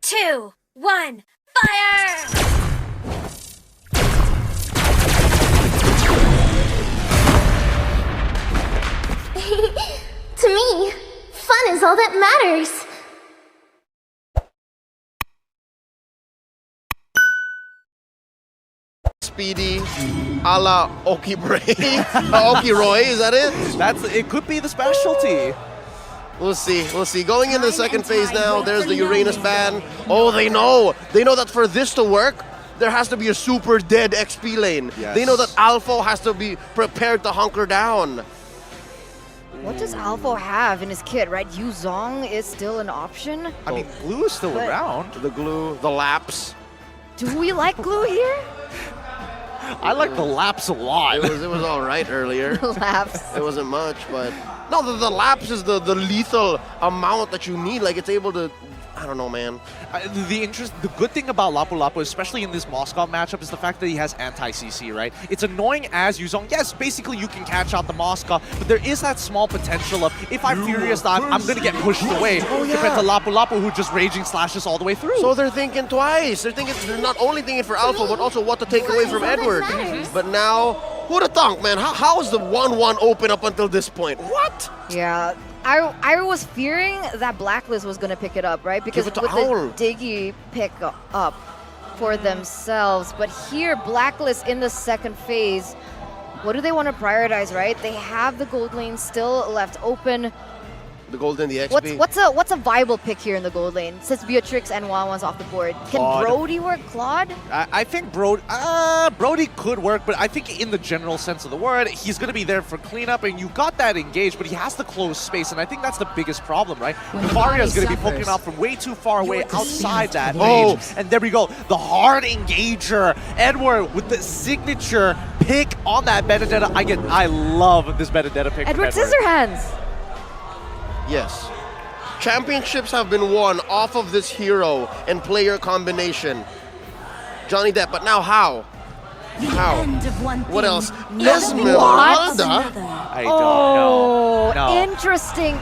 2, 1, fire! To me, fun is all that matters. Speedy, a la Oki Bray, Oki Roy, is that it? It could be the specialty. We'll see, we'll see. Going into the second phase now, there's the Uranus ban. Oh, they know that for this to work, there has to be a super dead XP lane. Yes. They know that Alpha has to be prepared to hunker down. What does Alpha have in his kit, right? Yuzong is still an option. I mean, glue is still But- around. The glue, the laps. Do we like glue here? I like the laps a lot. It was all right earlier. Laps. It wasn't much, but no, the lapse is the lethal amount that you need. Like it's able to, I don't know, man. The good thing about Lapu Lapu, especially in this Moscow matchup, is the fact that he has anti-CC, right? It's annoying as Yuzong. Yes, basically you can catch out the Moscow, but there is that small potential of if I'm furious, I'm going to get pushed away compared to Lapu Lapu, who just raging slashes all the way through. So they're thinking twice. They're not only thinking for Alpha, but also what to take away from Edward. But now, who'd have thunk, man? How is the 1-1 open up until this point? What? Yeah. I was fearing that Blacklist was going to pick it up, right? Because Give it with to Owl. the Diggy pick up for themselves. But here, Blacklist in the second phase, what do they want to prioritize, right? They have the gold lane still left open. The gold and the XP. What's a viable pick here in the gold lane? Since Beatrix and Wanwan's off the board. Can Claude. Brody work Claude? I think Brody could work, but I think in the general sense of the word, he's going to be there for cleanup, and you got that engaged, but he has to close space, and I think that's the biggest problem, right? Varia is going to be poking out from way too far away outside that range. And there we go, the hard engager. Edward with the signature pick on that Benedetta. I love this Benedetta pick. Edward from Scissorhands! Yes. Championships have been won off of this hero and player combination. Johnny Depp, but now how? How? What else? Esmeralda? I don't know. No. Interesting.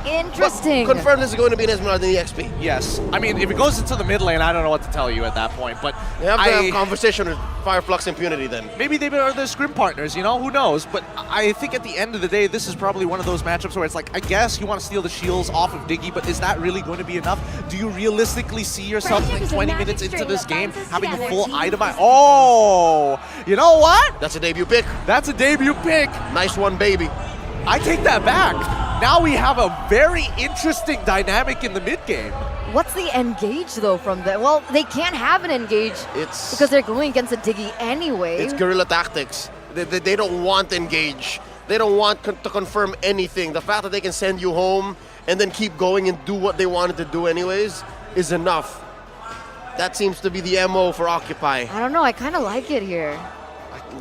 Confirm this is going to be an Esmeralda in the XP. Yes. I mean, if it goes into the mid lane, I don't know what to tell you at that point, but They have to have a conversation with Fireflux Impunity then. maybe they are the scrim partners, you know? Who knows? But I think at the end of the day, this is probably one of those matchups where it's like, I guess you want to steal the shields off of Diggy, but is that really going to be enough? Do you realistically see yourself like 20 minutes into this game having a full item? Oh! You know what? That's a debut pick. That's a debut pick. Nice one, baby. I take that back. Now we have a very interesting dynamic in the mid game. What's the engage though from them? Well, they can't have an engage because they're going against a Diggy anyway. It's guerrilla tactics. They don't want engage. They don't want to confirm anything. The fact that they can send you home and then keep going and do what they wanted to do anyways is enough. That seems to be the MO for Occupy. I don't know, I kind of like it here.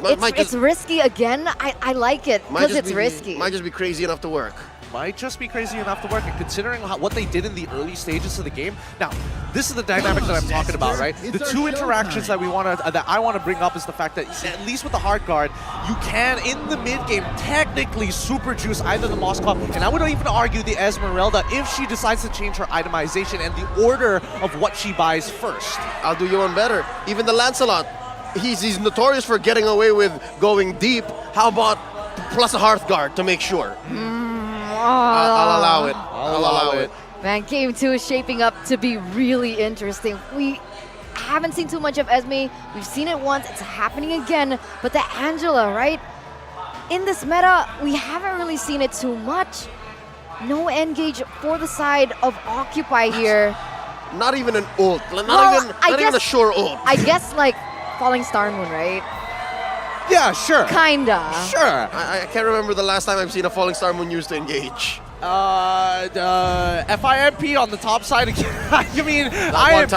Might It's risky again. I like it because it's risky. Might just be crazy enough to work. Might just be crazy enough to work, and considering what they did in the early stages of the game. Now, this is the dynamic that I'm talking about, right? The two interactions that I want to bring up is the fact that at least with the hard guard, you can in the mid game technically super juice either the Moscow, and I would even argue the Esmeralda if she decides to change her itemization and the order of what she buys first. I'll do you one better. Even the Lancelot, he's notorious for getting away with going deep. How about plus a Hearthguard to make sure? I'll allow it. I'll allow it. Man, game 2 is shaping up to be really interesting. We haven't seen too much of Esme. We've seen it once. It's happening again. But the Angela, right? In this meta, we haven't really seen it too much. No engage for the side of Occupy here. Not even an ult. Not even a sure ult. I guess like Falling Star Moon, right? Yeah, sure. Kinda. Sure. I can't remember the last time I've seen a Falling Star Moon used to engage. FIMP on the top side again. I mean, I'm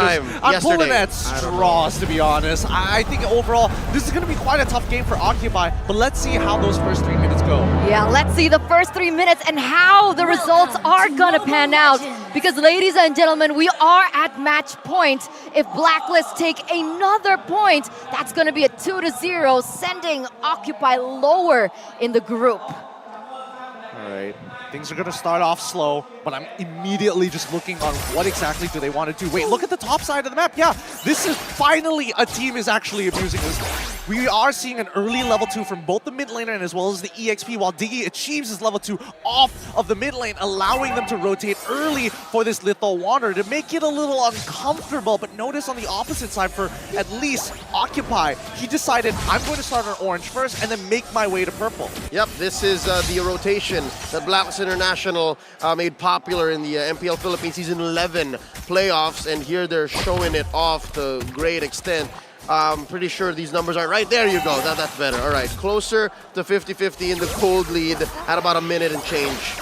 pulling at straws, to be honest. I think overall, this is going to be quite a tough game for Occupy, but let's see how those first 3 minutes go. Yeah, let's see the first 3 minutes and how the results are gonna pan out. Because ladies and gentlemen, we are at match point. If Blacklist take another point, that's gonna be a 2-0, sending Occupy lower in the group. All right. Things are going to start off slow, but I'm immediately just looking on what exactly do they want to do. Wait, look at the top side of the map. Yeah, this is finally a team is actually abusing this. We are seeing an early level 2 from both the mid laner and as well as the EXP, while Diggy achieves his level 2 off of the mid lane, allowing them to rotate early for this Lethal Wanderer to make it a little uncomfortable. But notice on the opposite side for at least Occupy, he decided, I'm going to start on orange first and then make my way to purple. Yep, this is the rotation that Blacklist International made popular in the MPL Philippines Season 11 playoffs, and here they're showing it off to a great extent. I'm pretty sure these numbers are right. There you go. That's better. All right, closer to 50-50 in the cold lead at about a minute and change.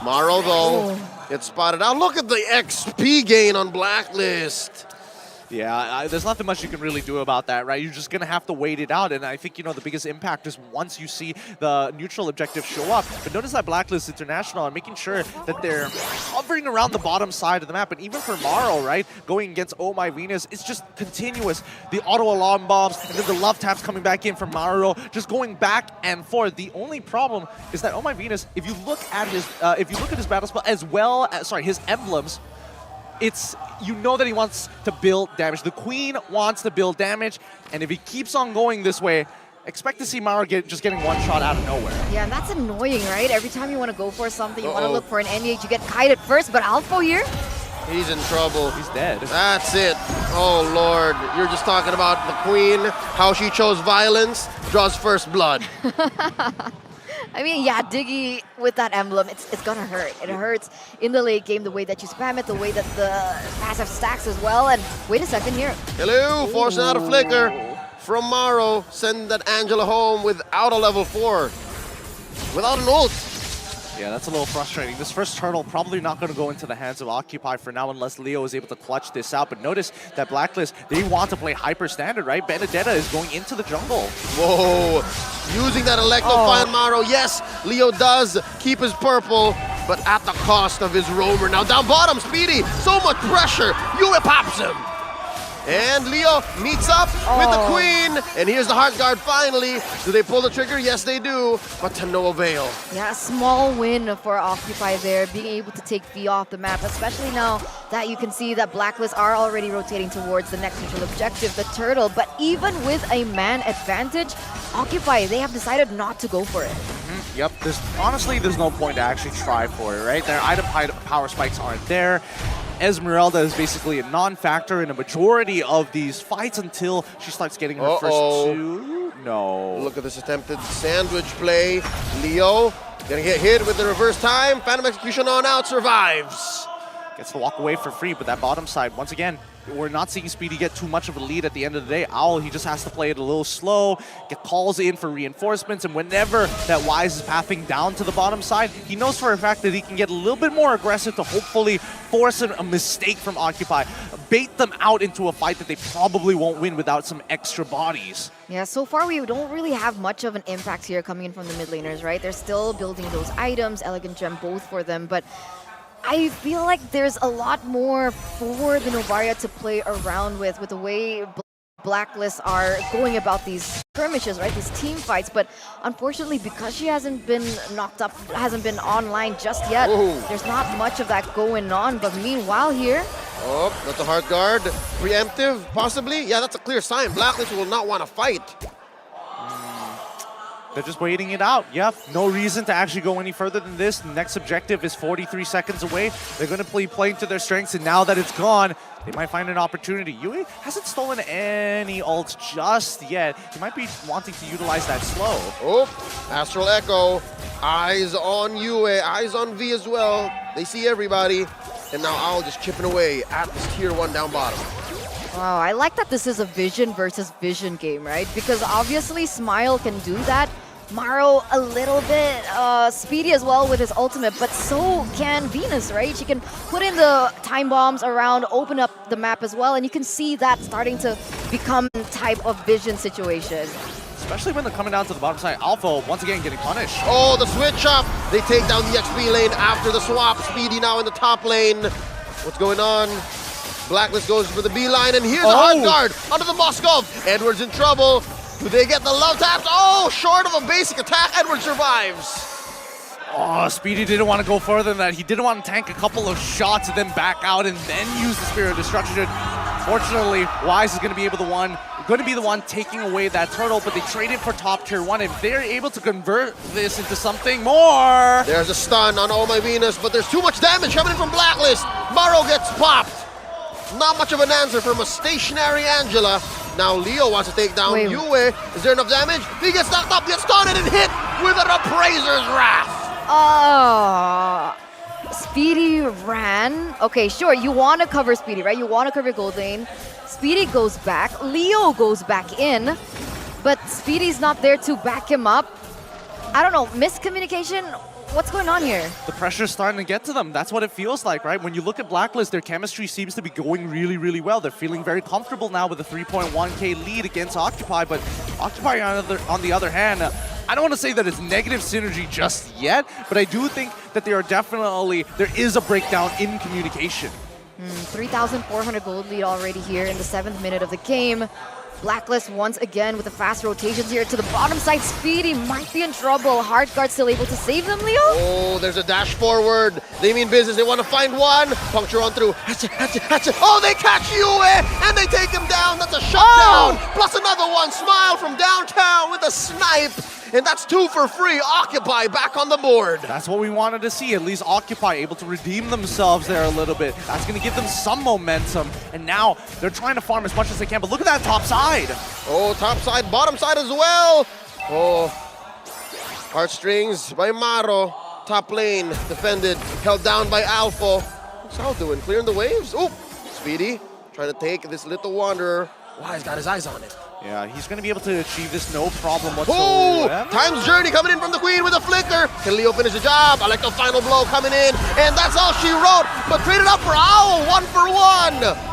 Maro, though, gets spotted out. Look at the XP gain on Blacklist. Yeah, there's nothing much you can really do about that, right? You're just going to have to wait it out. And I think, the biggest impact is once you see the neutral objective show up. But notice that Blacklist International are making sure that they're hovering around the bottom side of the map. And even for Maro, right, going against Oh My Venus, it's just continuous. The auto alarm bombs and then the love taps coming back in from Maro, just going back and forth. The only problem is that Oh My Venus, if you look at his battle spell as well as, his emblems, you know that he wants to build damage. The Queen wants to build damage, and if he keeps on going this way, expect to see Maro just getting one shot out of nowhere. Yeah, and that's annoying, right? Every time you want to go for something, you want to look for an NEH, you get kited first, but Alpha here? He's in trouble. He's dead. That's it. Oh, Lord. You're just talking about the Queen, how she chose violence, draws first blood. I mean, yeah, Diggy with that emblem, it's gonna hurt. It hurts in the late game, the way that you spam it, the way that the passive stacks as well. And wait a second here. Hello, forcing out a flicker from Maro, sending that Angela home without a level 4. Without an ult. Yeah, that's a little frustrating. This first turtle probably not going to go into the hands of Occupy for now unless Leo is able to clutch this out. But notice that Blacklist, they want to play hyper standard, right? Benedetta is going into the jungle. Whoa, using that Electo Fine Maro. Yes, Leo does keep his purple, but at the cost of his roamer. Now down bottom, Speedy, so much pressure. Yue pops him. And Leo meets up with the Queen. And here's the Heart Guard finally. Do they pull the trigger? Yes, they do, but to no avail. Yeah, a small win for Occupy there, being able to take V off the map, especially now that you can see that Blacklist are already rotating towards the next neutral objective, the turtle. But even with a man advantage, Occupy, they have decided not to go for it. Yep, honestly, there's no point to actually try for it, right? Their item power spikes aren't there. Esmeralda is basically a non-factor in a majority of these fights until she starts getting her first two. No. Look at this attempted sandwich play. Leo gonna get hit with the reverse time. Phantom Execution on out, survives. Gets to walk away for free, but that bottom side, once again, we're not seeing Speedy get too much of a lead at the end of the day. Owl, he just has to play it a little slow, get calls in for reinforcements, and whenever that Wise is pathing down to the bottom side, he knows for a fact that he can get a little bit more aggressive to hopefully force a mistake from Occupy, bait them out into a fight that they probably won't win without some extra bodies. Yeah, so far we don't really have much of an impact here coming in from the mid laners, right? They're still building those items, Elegant Gem both for them, but I feel like there's a lot more for the Novaria to play around with the way Blacklist are going about these skirmishes, right? These team fights. But unfortunately, because she hasn't been knocked up, hasn't been online just yet, there's not much of that going on. But meanwhile here... Oh, that's a Heart Guard. Preemptive, possibly? Yeah, that's a clear sign. Blacklist will not want to fight. They're just waiting it out. Yep, no reason to actually go any further than this. The next objective is 43 seconds away. They're going to be playing to their strengths, and now that it's gone, they might find an opportunity. Yue hasn't stolen any ults just yet. He might be wanting to utilize that slow. Oh, Astral Echo. Eyes on Yue, eyes on V as well. They see everybody. And now Owl just chipping away at this tier 1 down bottom. Wow, I like that this is a vision versus vision game, right? Because obviously Smile can do that. Maro a little bit speedy as well with his ultimate, but so can Venus, right? She can put in the time bombs around, open up the map as well, and you can see that starting to become a type of vision situation. Especially when they're coming down to the bottom side. Alpha, once again, getting punished. Oh, the switch up. They take down the XP lane after the swap. Speedy now in the top lane. What's going on? Blacklist goes for the B line, and here's a Heart Guard under the Moskov. Edwards in trouble. Do they get the love taps? Oh, short of a basic attack. Edwards survives. Oh, Speedy didn't want to go further than that. He didn't want to tank a couple of shots and then back out and then use the Spirit of Destruction. Fortunately, Wise is going to be the one taking away that turtle, but they traded for top tier 1. If they're able to convert this into something more. There's a stun on Oh My Venus, but there's too much damage coming in from Blacklist. Maro gets popped. Not much of an answer from a stationary Angela. Now Leo wants to take down Yue. Is there enough damage? He gets knocked up, gets taunted and hit with an Appraiser's Wrath. Oh, Speedy ran. Okay, sure, you want to cover Speedy, right? You want to cover gold lane. Speedy goes back. Leo goes back in, but Speedy's not there to back him up. I don't know, miscommunication? What's going on here? The pressure's starting to get to them. That's what it feels like, right? When you look at Blacklist, their chemistry seems to be going really, really well. They're feeling very comfortable now with a 3.1k lead against Occupy, but Occupy on the other hand, I don't want to say that it's negative synergy just yet, but I do think that there is a breakdown in communication. 3,400 gold lead already here in the 7th minute of the game. Blacklist once again with the fast rotations here to the bottom side. Speedy might be in trouble. Hardguard still able to save them, Leo? Oh, there's a dash forward. They mean business. They want to find one. Puncture on through. Oh, they catch Yue and they take him down. That's a shutdown. Plus another one. Smile from downtown with a snipe. And that's 2 for free. Occupy back on the board. That's what we wanted to see. At least Occupy able to redeem themselves there a little bit. That's going to give them some momentum. And now they're trying to farm as much as they can. But look at that top side. Oh, top side, bottom side as well. Oh, heartstrings by Maro. Top lane defended, held down by Alpha. What's Al doing? Clearing the waves? Oh, Speedy trying to take this little wanderer. Wise got his eyes on it. Yeah, he's going to be able to achieve this no problem Oh, whatsoever. Time's Journey coming in from the Queen with a flicker. Can Leo finish the job? I like the final blow coming in. And that's all she wrote. But traded up for Owl, 1 for 1.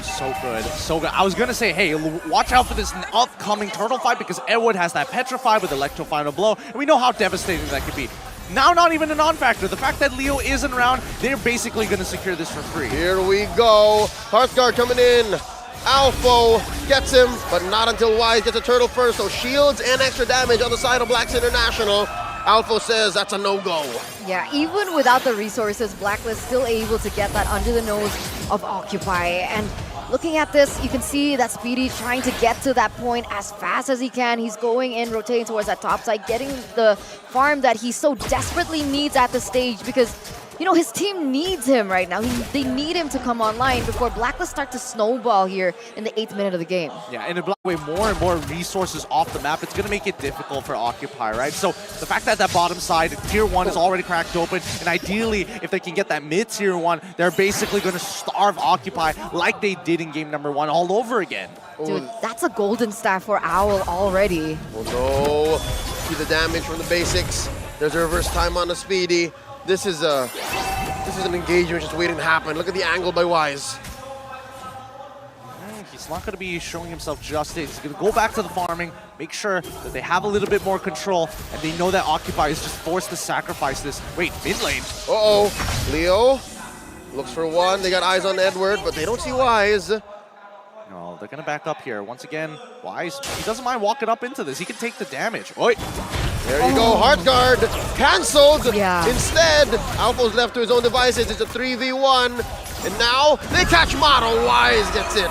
So good, so good. I was going to say, hey, watch out for this upcoming turtle fight because Edward has that Petrify with Electro Final Blow. And we know how devastating that could be. Now not even a non-factor. The fact that Leo isn't around, they're basically going to secure this for free. Here we go. Hearthguard coming in. Alpha gets him, but not until Wise gets a turtle first, so shields and extra damage on the side of Blacks International. Alpha says that's a no-go. Yeah, even without the resources, Blacklist still able to get that under the nose of Occupy. And looking at this, you can see that Speedy trying to get to that point as fast as he can. He's going in, rotating towards that top side, getting the farm that he so desperately needs at the stage because you know, his team needs him right now. They need him to come online before Blacklist start to snowball here in the 8th minute of the game. Yeah, and in Black way, more and more resources off the map, it's going to make it difficult for Occupy, right? So the fact that that bottom side, tier 1 is already cracked open, and ideally, if they can get that mid-tier 1, they're basically going to starve Occupy like they did in game number 1 all over again. Dude, that's a golden staff for Owl already. Oh no, see the damage from the basics. There's a reverse time on the Speedy. This is an engagement just waiting to happen. Look at the angle by Wise. He's not going to be showing himself justice. He's going to go back to the farming, make sure that they have a little bit more control, and they know that Occupy is just forced to sacrifice this. Wait, mid lane. Uh-oh, Leo looks for one. They got eyes on Edward, but they don't see Wise. No, they're going to back up here. Once again, Wise, he doesn't mind walking up into this. He can take the damage. Oi. There you go, Heartguard cancelled. Yeah. Instead, Alpha's left to his own devices. It's a 3v1. And now they catch Maro. Wise gets it.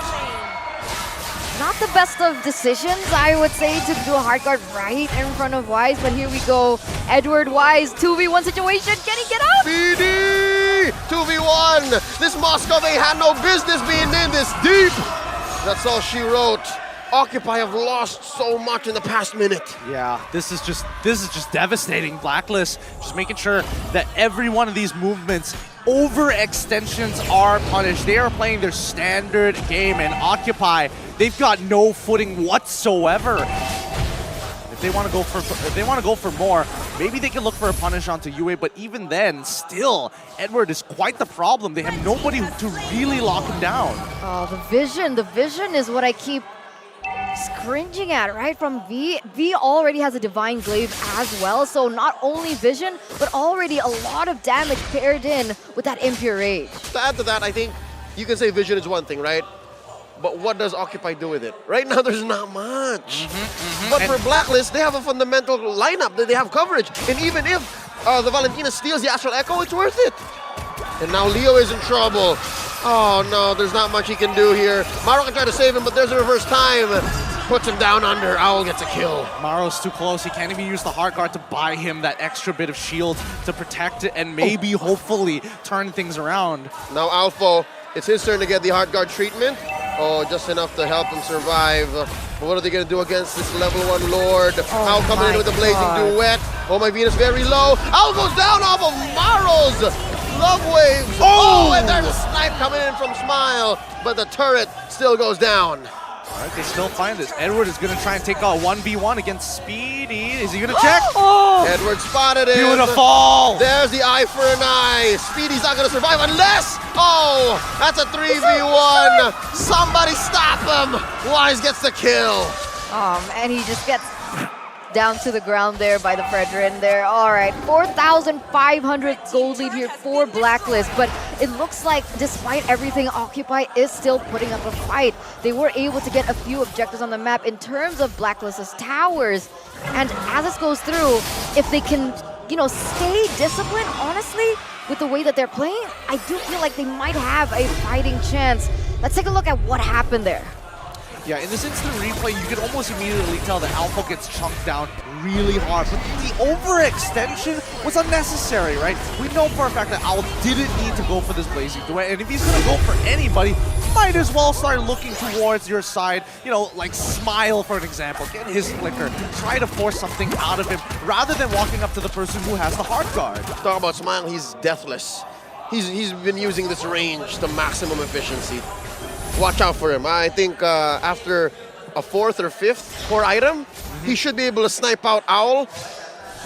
Not the best of decisions, I would say, to do a hard guard right in front of Wise, but here we go. Edward Wise, 2v1 situation. Can he get out? BD! 2v1. This Muscovy had no business being in this deep. That's all she wrote. Occupy have lost so much in the past minute. Yeah, this is just devastating. Blacklist just making sure that every one of these movements, overextensions are punished. They are playing their standard game, and Occupy, they've got no footing whatsoever. If they want to go for more, maybe they can look for a punish onto Yue, but even then, still, Edward is quite the problem. They have nobody to really lock him down. Oh, the vision is what I keep cringing at, right? From V. V already has a Divine Glaive as well, so not only vision, but already a lot of damage paired in with that Impure Rage. To add to that, I think you can say vision is one thing, right? But what does Occupy do with it? Right now, there's not much. But for Blacklist, they have a fundamental lineup that they have coverage. And even if the Valentina steals the Astral Echo, it's worth it. And now Leo is in trouble. Oh no, there's not much he can do here. Maro can try to save him, but there's a reverse time. Puts him down under. Owl gets a kill. Maro's too close. He can't even use the Heart Guard to buy him that extra bit of shield to protect it and maybe, hopefully, turn things around. Now Alpha, it's his turn to get the Heart Guard treatment. Oh, just enough to help him survive. But what are they going to do against this level 1 Lord? Owl coming in with the Blazing Duet. Oh, my Venus very low. Owl goes down off of Maro's Love Waves. Oh, and there's a snipe coming in from Smile. But the turret still goes down. All right, they still find this. Edward is going to try and take a 1v1 against Speedy. Is he going to check? Edward spotted it. Beautiful. There's the eye for an eye. Speedy's not going to survive unless... Oh, that's a 3v1. Somebody stop him. Wise gets the kill. And he just gets down to the ground there by the Fredrin there. All right, 4,500 gold lead here for Blacklist, but it looks like despite everything, Occupy is still putting up a fight. They were able to get a few objectives on the map in terms of Blacklist's towers, and as this goes through, if they can, stay disciplined, honestly, with the way that they're playing, I do feel like they might have a fighting chance. Let's take a look at what happened there. Yeah, in this instant replay, you can almost immediately tell that Alpha gets chunked down really hard. But the overextension was unnecessary, right? We know for a fact that Owl didn't need to go for this Blazing Duet. And if he's going to go for anybody, might as well start looking towards your side. Like Smile, for an example. Get his flicker. Try to force something out of him rather than walking up to the person who has the Heart Guard. Talk about Smile, he's deathless. He's been using this range to maximum efficiency. Watch out for him. I think after a 4th or 5th core item, he should be able to snipe out Owl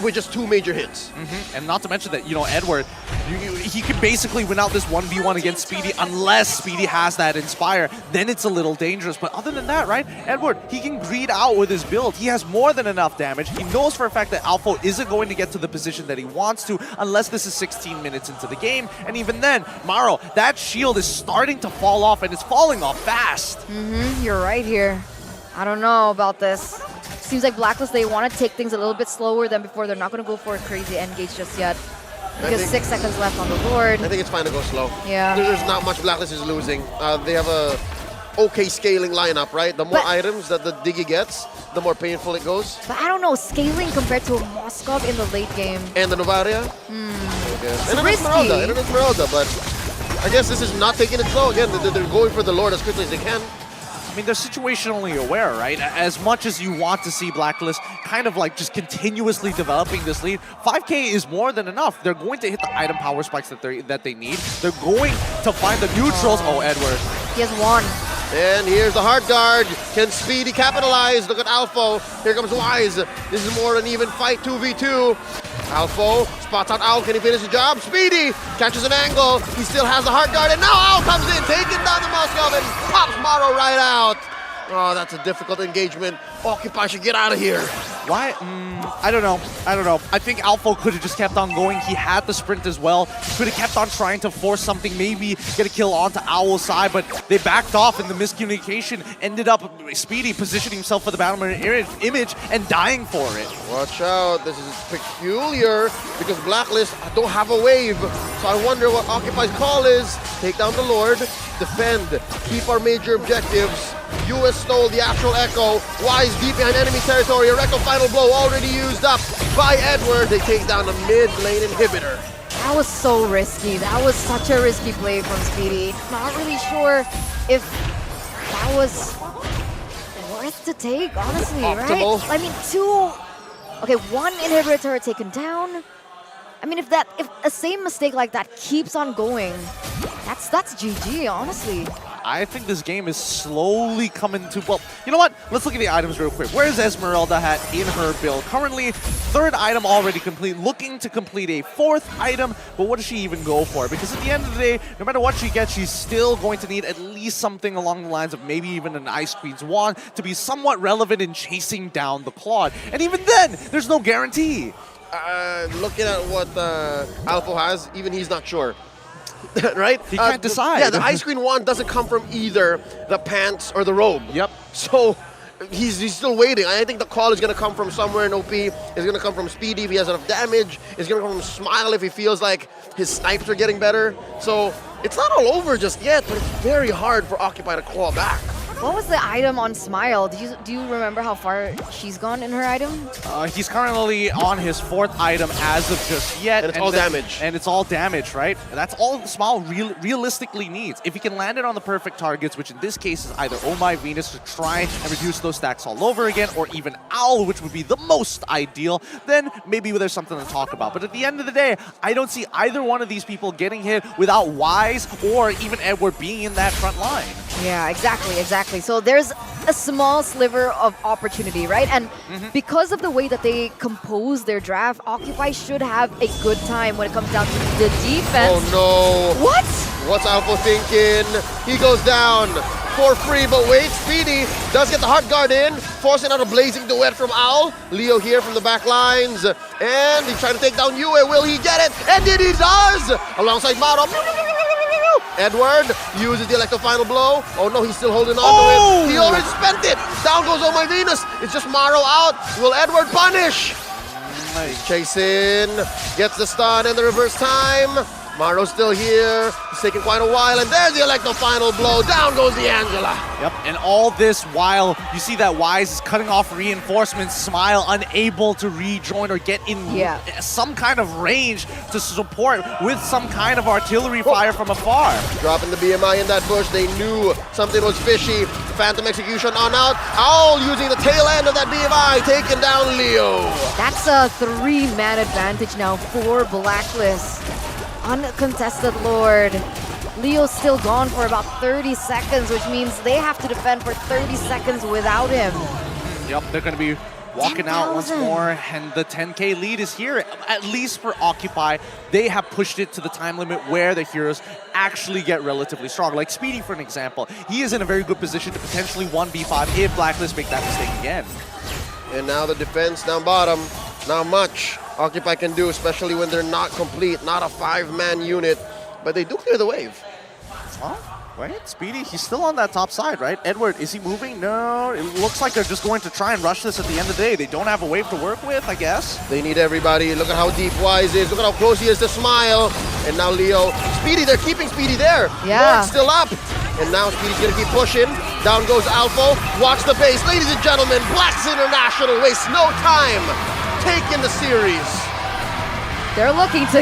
with just 2 major hits. And not to mention that, Edward, he could basically win out this 1v1 against Speedy unless Speedy has that Inspire. Then it's a little dangerous. But other than that, right, Edward, he can greed out with his build. He has more than enough damage. He knows for a fact that Alpha isn't going to get to the position that he wants to unless this is 16 minutes into the game. And even then, Maro, that shield is starting to fall off, and it's falling off fast. You're right here. I don't know about this. Seems like Blacklist, they want to take things a little bit slower than before. They're not going to go for a crazy engage just yet. Because 6 seconds left on the board. I think it's fine to go slow. Yeah. There's not much Blacklist is losing. They have a okay scaling lineup, right? The more items that the Diggy gets, the more painful it goes. But I don't know, scaling compared to a Moskov in the late game. And the Novaria? It's and risky. And an Esmeralda, but I guess this is not taking it slow. Again, they're going for the Lord as quickly as they can. I mean, they're situationally aware, right? As much as you want to see Blacklist kind of like just continuously developing this lead, 5K is more than enough. They're going to hit the item power spikes that they need. They're going to find the neutrals. Oh, Edward. He has 1. And here's the Heart Guard. Can Speedy capitalize? Look at Alpha. Here comes Wise. This is more an even fight, 2v2. Alpha spots out Owl. Can he finish the job? Speedy catches an angle. He still has the Heart Guard, and now Owl comes in, taking down the Moskov and pops Maro right out. Oh, that's a difficult engagement. Occupy should get out of here. Why? I don't know. I think Alpha could have just kept on going. He had the sprint as well. Could have kept on trying to force something, maybe get a kill onto Owl's side, but they backed off, and the miscommunication ended up Speedy positioning himself for the Battle Mirror image and dying for it. Watch out. This is peculiar because Blacklist don't have a wave. So I wonder what Occupy's call is. Take down the Lord, defend, keep our major objectives. US stole the Astral Echo. Wise deep behind enemy territory. A Echo final blow already used up by Edward. They take down the mid lane inhibitor. That was so risky. That was such a risky play from Speedy. Not really sure if that was worth to take, honestly, Optimal. right? I mean, 1 inhibitor turret taken down. I mean, if a same mistake like that keeps on going, that's GG, honestly. I think this game is slowly coming to, well, you know what? Let's look at the items real quick. Where's Esmeralda hat in her build? Currently, 3rd item already complete, looking to complete a 4th item, but what does she even go for? Because at the end of the day, no matter what she gets, she's still going to need at least something along the lines of maybe even an Ice Queen's Wand to be somewhat relevant in chasing down the Claude. And even then, there's no guarantee. Looking at what Alpha has, even he's not sure. Right? He can't decide. Yeah, the Ice Queen Wand doesn't come from either the pants or the robe. Yep. So he's still waiting. I think the call is going to come from somewhere in OP. It's going to come from Speedy if he has enough damage. It's going to come from Smile if he feels like his snipes are getting better. So it's not all over just yet, but it's very hard for Occupy to claw back. What was the item on Smile? Do you remember how far she's gone in her item? He's currently on his 4th item as of just yet. And it's all damage. And it's all damage, right? That's all Smile realistically needs. If he can land it on the perfect targets, which in this case is either Oh My Venus to try and reduce those stacks all over again, or even Owl, which would be the most ideal, then maybe there's something to talk about. But at the end of the day, I don't see either one of these people getting hit without Wise or even Edward being in that front line. Yeah, exactly. So there's a small sliver of opportunity, right? And because of the way that they compose their draft, Occupy should have a good time when it comes down to the defense. Oh no. What? What's Alpha thinking? He goes down for free, but wait, Speedy does get the Heart Guard in, forcing out a blazing duet from Owl. Leo here from the back lines, and he's trying to take down Yue. Will he get it? And he does! Alongside Maro. Edward uses the Electro Final Blow. Oh no, he's still holding on to it. He already spent it. Down goes Oh My Venus. It's just Maro out. Will Edward punish? He's chasing, gets the stun and the reverse time. Maro's still here. It's taking quite a while, and there's the Electro Final Blow. Down goes the Angela. Yep, and all this while you see that Wise is cutting off reinforcements, Smile unable to rejoin or get in some kind of range to support with some kind of artillery fire from afar. Dropping the BMI in that bush. They knew something was fishy. Phantom Execution on out. Owl using the tail end of that BMI, taking down Leo. That's a 3-man advantage now for Blacklist. Uncontested Lord. Leo's still gone for about 30 seconds, which means they have to defend for 30 seconds without him. Yep, they're going to be walking out once more, and the 10K lead is here. At least for Occupy, they have pushed it to the time limit where the heroes actually get relatively strong. Like Speedy, for an example, he is in a very good position to potentially 1v5 if Blacklist make that mistake again. And now the defense down bottom. Not much Occupy can do, especially when they're not complete, not a 5-man unit, but they do clear the wave. Oh, wait, Speedy, he's still on that top side, right? Edward, is he moving? No, it looks like they're just going to try and rush this at the end of the day. They don't have a wave to work with, I guess. They need everybody. Look at how deep Wise is. Look at how close he is to Smile. And now Leo. Speedy, they're keeping Speedy there. Yeah. Lord's still up. And now Speedy's going to keep pushing. Down goes Alpha. Watch the base. Ladies and gentlemen, Blacks International wastes no time taking the series. They're looking to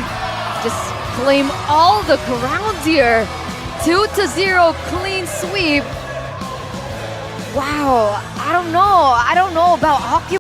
just claim all the ground here. 2-0 clean sweep. Wow, I don't know about Occupy.